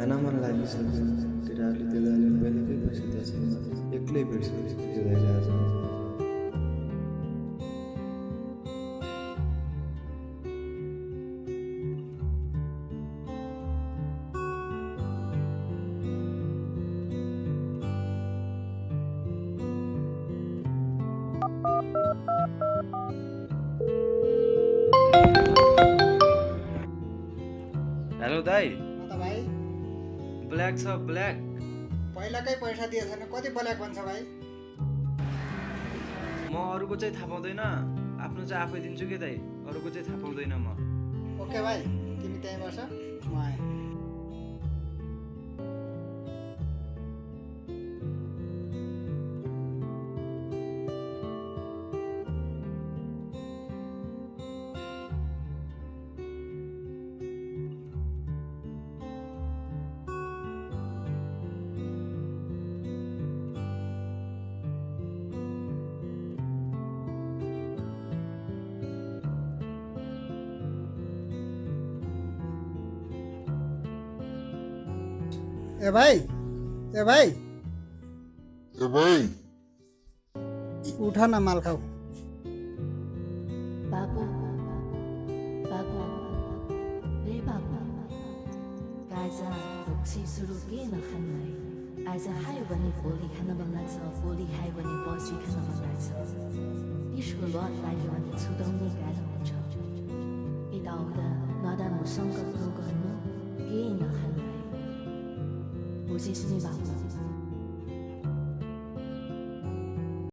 खान मन लागिसक्यो केटाहरूले त्यो दाइले पहिलेकै पैसा दिएछ एक्लै भेट्छ त्यो दाइले आज हेलो दाई त भाइ ब्ल्याक छ ब्ल्याक पहिलाकै पैसा दिएछ भने कति ब्ल्याक भन्छ भाइ म अरूको चाहिँ थाहा पाउँदैन आफ्नो चाहिँ आफै दिन्छु के दाई अरूको चाहिँ थाहा पाउँदैन म ओके भाइ तिमी त्यहीँ बस म आएँ ए भाइ उठ न माल खाऊ बाबु बाबु रे बाबु गाजा ढोक्सी सुरु के नखानु है आज खायो भने भोलि खान मन लाग्छ भोलि खायो भने पर्सि खान मन लाग्छ त्यसको लत लाग्यो भने छुटाउनै गाह्रो हुन्छ यताउता नराम्रो सङ्कल्प गर्नु केही नखानु है बुझेस् नि बाबु